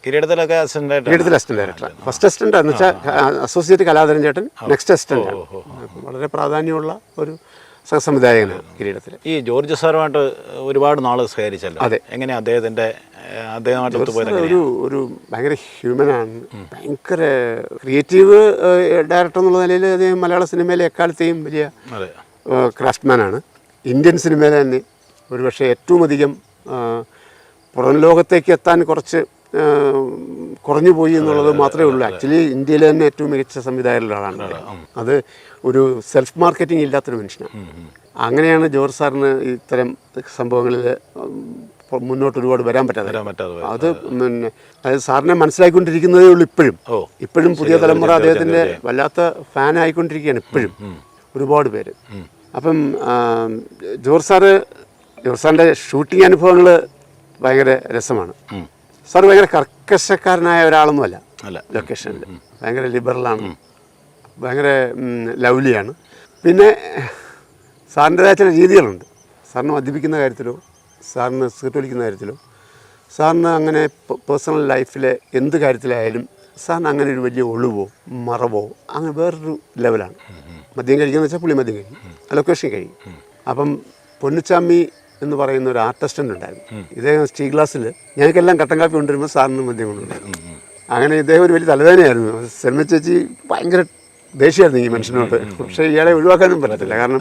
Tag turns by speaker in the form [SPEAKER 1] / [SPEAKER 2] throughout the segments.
[SPEAKER 1] കിരീടത്തിലൊക്കെ
[SPEAKER 2] കിരീടത്തിൽ assistant director. First assistant എന്ന് വെച്ചാൽ associate Kaladharan ചേട്ടൻ നെക്സ്റ്റ് അസിസ്റ്റന്റ്. വളരെ പ്രാധാന്യമുള്ള ഒരു സംവിധായകനാണ് കിരീടത്തിൽ.
[SPEAKER 1] ഈ ജോർജ് സാറുമായിട്ട് ഒരുപാട് നാൾ സഹകരിച്ചല്ലോ. അതെ, എങ്ങനെയാണ് അദ്ദേഹമായിട്ട്
[SPEAKER 2] ഒരു ഭയങ്കര ഹ്യൂമനാണ്, ഭയങ്കര ക്രിയേറ്റീവ് ഡയറക്ടർ എന്നുള്ള നിലയിൽ അദ്ദേഹം മലയാള സിനിമയിലെ എക്കാലത്തെയും വലിയ ക്രാഫ്റ്റ്മാനാണ്. ഇന്ത്യൻ സിനിമയിലെ തന്നെ ഒരുപക്ഷെ ഏറ്റവും അധികം പുറം ലോകത്തേക്ക് എത്താൻ കുറച്ച് കുറഞ്ഞു പോയി എന്നുള്ളത് മാത്രമേ ഉള്ളൂ. ആക്ച്വലി ഇന്ത്യയിലെ തന്നെ ഏറ്റവും മികച്ച സംവിധായകരിലൊരാളാണ്. അത് ഒരു സെൽഫ് മാർക്കറ്റിംഗ് ഇല്ലാത്തൊരു മനുഷ്യനാണ്. അങ്ങനെയാണ് ജോർജ് സാറിന് ഇത്തരം സംഭവങ്ങളിൽ മുന്നോട്ട് ഒരുപാട് വരാൻ പറ്റാതെ. അത് പിന്നെ അതായത് സാറിനെ മനസ്സിലാക്കിക്കൊണ്ടിരിക്കുന്നതേ ഉള്ളൂ ഇപ്പോഴും പുതിയ തലമുറ അദ്ദേഹത്തിൻ്റെ വല്ലാത്ത ഫാനായിക്കൊണ്ടിരിക്കുകയാണ് ഇപ്പോഴും ഒരുപാട് പേര്. അപ്പം ജോർജ് സാറിൻ്റെ ഷൂട്ടിംഗ് അനുഭവങ്ങൾ ഭയങ്കര രസമാണ്. സാർ ഭയങ്കര കർക്കശക്കാരനായ ഒരാളൊന്നുമല്ല. ലൊക്കേഷനിൽ ഭയങ്കര ലിബറലാണ്, ഭയങ്കര ലവ്ലിയാണ്. പിന്നെ സാറിൻ്റെതായ ചില രീതികളുണ്ട്. സാറിന് മദ്യപിക്കുന്ന കാര്യത്തിലോ സാറിന് സിഗരറ്റ് വലിക്കുന്ന കാര്യത്തിലോ സാറിന് അങ്ങനെ പേഴ്സണൽ ലൈഫിലെ എന്ത് കാര്യത്തിലായാലും സാറിന് അങ്ങനെ ഒരു വലിയ ഒളിവോ മറവോ അങ്ങനെ വേറൊരു ലെവലാണ്. മദ്യം കഴിക്കുന്ന വെച്ചാൽ പുള്ളി മദ്യം കഴിക്കും, ലൊക്കേഷൻ കഴിയും. അപ്പം പൊന്നുച്ചാമി എന്ന് പറയുന്ന ഒരു ആർട്ടിസ്റ്റൻ്റ് ഉണ്ടായിരുന്നു. ഇദ്ദേഹം സ്റ്റീൽ ഗ്ലാസ്സിൽ ഞങ്ങൾക്കെല്ലാം കട്ടൻ കാപ്പി കൊണ്ടുവരുമ്പോൾ സാറിന് മദ്യം കൊണ്ടുവരുന്നു. അങ്ങനെ ഇദ്ദേഹം ഒരു വലിയ തലവേദനയായിരുന്നു. സെൽമ ചേച്ചി ഭയങ്കര ദേഷ്യമായിരുന്നു ഈ മനുഷ്യനോട്. പക്ഷേ ഇയാളെ ഒഴിവാക്കാനും പറ്റത്തില്ല, കാരണം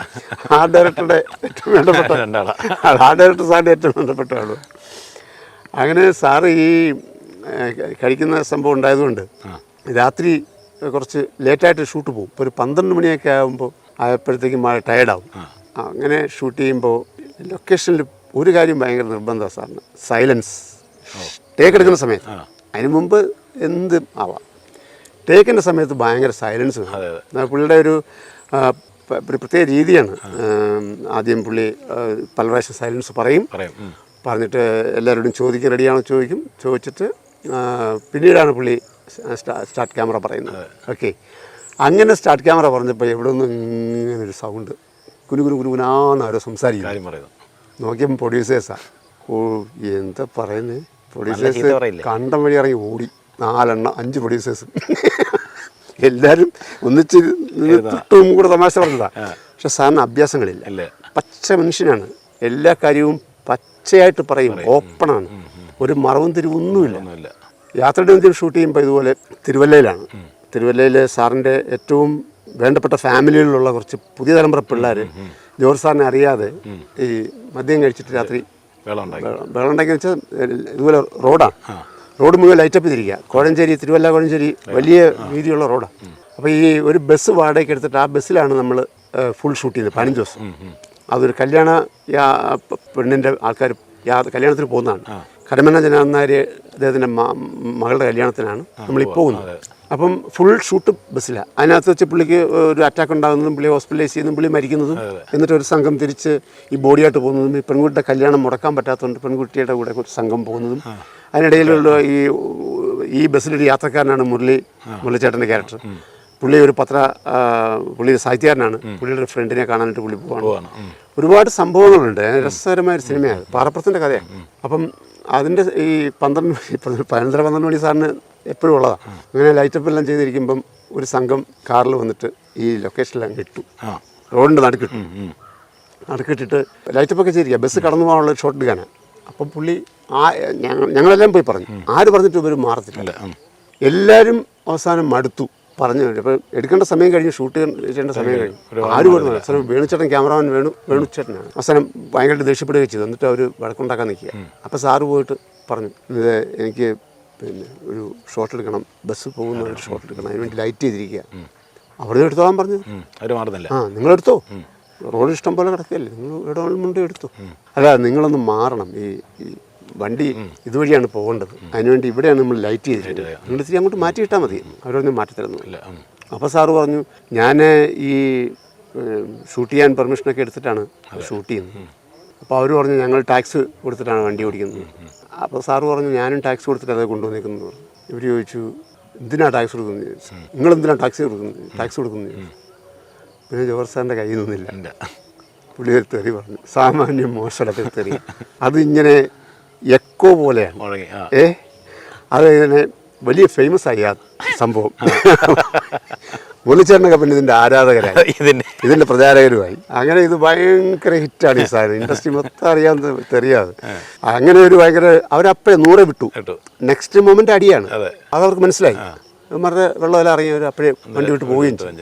[SPEAKER 2] ആർട്ട് ഡയറക്ടറുടെ ഏറ്റവും വേണ്ടപ്പെട്ട ആർട്ട് ഡയറക്ടർ സാറിൻ്റെ ഏറ്റവും വേണ്ടപ്പെട്ട ആള്. അങ്ങനെ സാറ് ഈ കഴിക്കുന്ന സംഭവം ഉണ്ടായതുകൊണ്ട് രാത്രി കുറച്ച് ലേറ്റായിട്ട് ഷൂട്ട് പോകും. ഇപ്പോൾ ഒരു 12 മണിയൊക്കെ ആയപ്പോഴത്തേക്കും ടയർഡാവും. അങ്ങനെ ഷൂട്ട് ചെയ്യുമ്പോൾ ലൊക്കേഷനിൽ ഒരു കാര്യം ഭയങ്കര നിർബന്ധമാണ് സാറിന്, സൈലൻസ്. ടേക്ക് എടുക്കുന്ന സമയത്ത്, അതിന് മുമ്പ് എന്ത് ആവാം, ടേക്കിൻ്റെ സമയത്ത് ഭയങ്കര സൈലൻസ് വേണം. പുള്ളിയുടെ ഒരു പ്രത്യേക രീതിയാണ്. ആദ്യം പുള്ളി പല പ്രാവശ്യം സൈലൻസ് പറഞ്ഞിട്ട് എല്ലാവരോടും ചോദിക്കാൻ റെഡിയാണോ ചോദിച്ചിട്ട് പിന്നീടാണ് പുള്ളി സ്റ്റാർട്ട് ക്യാമറ പറയുന്നത്. ഓക്കെ, അങ്ങനെ സ്റ്റാർട്ട് ക്യാമറ പറഞ്ഞപ്പോൾ എവിടെ നിന്ന് ഇങ്ങനൊരു സൗണ്ട് കുനുകുനാന്നാരോ സംസാരിക്കും. നോക്കിയപ്പോൾ പ്രൊഡ്യൂസേഴ്സാണ്. എന്താ പറയുന്നത്, പ്രൊഡ്യൂസേഴ്സ് കണ്ടം വഴി ഇറങ്ങി ഓടി. 5 പ്രൊഡ്യൂസേഴ്സ് എല്ലാവരും ഒന്നിച്ച് തൊട്ടും കൂടെ തമാശ പറഞ്ഞതാണ്. പക്ഷെ സാറിന് അഭ്യാസങ്ങളില്ല, പച്ച മനുഷ്യനാണ്. എല്ലാ കാര്യവും പച്ചയായിട്ട് പറയും, ഓപ്പണാണ്, ഒരു മറവും തിരിവൊന്നുമില്ല. യാത്രയുടെ മധ്യം ഷൂട്ട് ചെയ്യുമ്പോൾ ഇതുപോലെ തിരുവല്ലയിലാണ്. തിരുവല്ലയിൽ സാറിൻ്റെ ഏറ്റവും വേണ്ടപ്പെട്ട ഫാമിലിയിലുള്ള കുറച്ച് പുതിയ തലമുറ പിള്ളേർ ജോർജ് സാറിനെ അറിയാതെ ഈ മദ്യം കഴിച്ചിട്ട് രാത്രി വെള്ളം ഉണ്ടാക്കി വെച്ചാൽ ഇതുപോലെ റോഡ് മുഴുവൻ ലൈറ്റപ്പ് ചെയ്തിരിക്കുക. തിരുവല്ല കോഴഞ്ചേരി വലിയ വീതിയുള്ള റോഡാണ്. അപ്പോൾ ഈ ഒരു ബസ് വാടകയ്ക്ക് എടുത്തിട്ട് ആ ബസ്സിലാണ് നമ്മൾ ഫുൾ ഷൂട്ട് ചെയ്തത് 15 ദിവസം. അതൊരു കല്യാണ പെണ്ണിൻ്റെ ആൾക്കാർ കല്യാണത്തിന് പോകുന്നതാണ്. കരമന ജനാനാരി അദ്ദേഹത്തിൻ്റെ മകളുടെ കല്യാണത്തിനാണ് നമ്മളിപ്പോൾ പോകുന്നത്. അപ്പം ഫുൾ ഷൂട്ട് ബസ്സിലാണ്. അതിനകത്ത് വെച്ച് പുള്ളിക്ക് ഒരു അറ്റാക്ക് ഉണ്ടാകുന്നതും പുള്ളി ഹോസ്പിറ്റലൈസ് ചെയ്യുന്നതും പുള്ളി മരിക്കുന്നതും, എന്നിട്ട് ഒരു സംഘം തിരിച്ച് ഈ ബോഡിയായിട്ട് പോകുന്നതും, ഈ പെൺകുട്ടിയുടെ കല്യാണം മുടക്കാൻ പറ്റാത്തതുകൊണ്ട് പെൺകുട്ടിയുടെ കൂടെ ഒരു സംഘം പോകുന്നതും, അതിനിടയിലുള്ള ഈ ബസ്സിലൊരു യാത്രക്കാരനാണ് മുരളിച്ചേട്ടൻ്റെ ക്യാരക്ടർ. പുള്ളി ഒരു പുള്ളി സാഹിത്യകാരനാണ്. പുള്ളിയുടെ ഒരു ഫ്രണ്ടിനെ കാണാനായിട്ട് പുള്ളി പോവാണ്. ഒരുപാട് സംഭവങ്ങളുണ്ട്. രസകരമായൊരു സിനിമയാണ്, പാറപ്പുറത്തിൻ്റെ കഥയാണ്. അപ്പം അതിൻ്റെ ഈ 12 മണി സാറിന് എപ്പോഴും ഉള്ളതാണ്. അങ്ങനെ ലൈറ്റപ്പ് എല്ലാം ചെയ്തിരിക്കുമ്പം ഒരു സംഘം കാറിൽ വന്നിട്ട് ഈ ലൊക്കേഷനിൽ ഇട്ടു, റോഡിൻ്റെ നടുക്കിട്ടിട്ട് ലൈറ്റപ്പൊക്കെ ചെയ്തിരിക്കുക, ബസ് കടന്നു പോകാനുള്ള ഒരു ഷോട്ട് എടുക്കാനാണ്. അപ്പം പുള്ളി ഞങ്ങളെല്ലാം പോയി പറഞ്ഞു, ആര് പറഞ്ഞിട്ട് ഇവർ മാറത്തില്ല. എല്ലാവരും അവസാനം മടുത്തു പറഞ്ഞു. അപ്പം എടുക്കേണ്ട സമയം കഴിഞ്ഞ്, ഷൂട്ട് ചെയ്യേണ്ട സമയം കഴിഞ്ഞു. ആരും പറഞ്ഞു. അവസാനം വേണുചേട്ടൻ, ക്യാമറാമാൻ വേണുചേട്ടനാണ്. അവസാനം ഭയങ്കരമായിട്ട് ദേഷ്യപ്പെടുകയും ചെയ്തു. എന്നിട്ട് അവർ വഴക്കുണ്ടാക്കാൻ നിൽക്കുക. അപ്പോൾ സാറ് പോയിട്ട് പറഞ്ഞു, ഇത് എനിക്ക് ഒരു ഷോട്ട് എടുക്കണം, ബസ് പോകുന്ന ഒരു ഷോട്ട് എടുക്കണം, അതിന് വേണ്ടി ലൈറ്റ് ചെയ്തിരിക്കുക. അവിടെ നിന്ന് എടുത്തോളാൻ പറഞ്ഞു. നിങ്ങളെടുത്തോ, റോഡ് ഇഷ്ടം പോലെ കിടക്കുകയല്ലേ, നിങ്ങൾ എവിടെ മുണ്ടേ എടുത്തു. അല്ല, നിങ്ങളൊന്ന് മാറണം, ഈ വണ്ടി ഇതുവഴിയാണ് പോകേണ്ടത്, അതിനുവേണ്ടി ഇവിടെയാണ് നമ്മൾ ലൈറ്റ് ചെയ്തിട്ട്, നിങ്ങൾ ഇത്തിരി അങ്ങോട്ട് മാറ്റിയിട്ടാൽ മതി. അവരൊന്നും മാറ്റിത്തരുന്നില്ല. അപ്പോൾ സാറ് പറഞ്ഞു, ഞാൻ ഈ ഷൂട്ട് ചെയ്യാൻ പെർമിഷനൊക്കെ എടുത്തിട്ടാണ് ഷൂട്ട് ചെയ്യുന്നത്. അപ്പോൾ അവർ പറഞ്ഞു, ഞങ്ങൾ ടാക്സ് കൊടുത്തിട്ടാണ് വണ്ടി ഓടിക്കുന്നത്. അപ്പോൾ സാറ് പറഞ്ഞു, ഞാനും ടാക്സ് കൊടുത്തിട്ട് അത് കൊണ്ടുവന്നേക്കുന്നത് പറഞ്ഞു. ഇവർ ചോദിച്ചു, എന്തിനാണ് ടാക്സ് കൊടുക്കുന്നത് ചോദിച്ചു. നിങ്ങളെന്തിനാണ് ടാക്സ് കൊടുക്കുന്നത് ചോദിച്ചു. പിന്നെ ജോർജ് സാറിൻ്റെ കയ്യിൽ നിന്നില്ല. പുള്ളി ഒരു തെറി പറഞ്ഞു, സാമാന്യം മോശമല്ലാത്ത തെറി. അതിങ്ങനെ എക്കോ പോലെയാണ്. അത് ഇങ്ങനെ വലിയ ഫേമസ് ആയി ആ സംഭവം. മുരളിച്ചേട്ടനൊക്കെ പിന്നെ ഇതിൻ്റെ ആരാധകരായി, ഇതിൻ്റെ പ്രചാരകരുമായി. അങ്ങനെ ഇത് ഭയങ്കര ഹിറ്റാണ് ഈ സാധനം. ഇൻഡസ്ട്രി മൊത്തം അറിയാവുന്ന തെറിയാതെ. അങ്ങനെ ഒരു ഭയങ്കര അവരപ്പോഴേ 100 വിട്ടു. നെക്സ്റ്റ് മൊമെൻ്റ് അടിയാണ്. അതവർക്ക് മനസ്സിലായി. ഇവന്മാരുടെ വെള്ളമെല്ലാം ഇറങ്ങി അവർ അപ്പോഴേ വണ്ടി വിട്ട് പോവുകയും ചെയ്തു.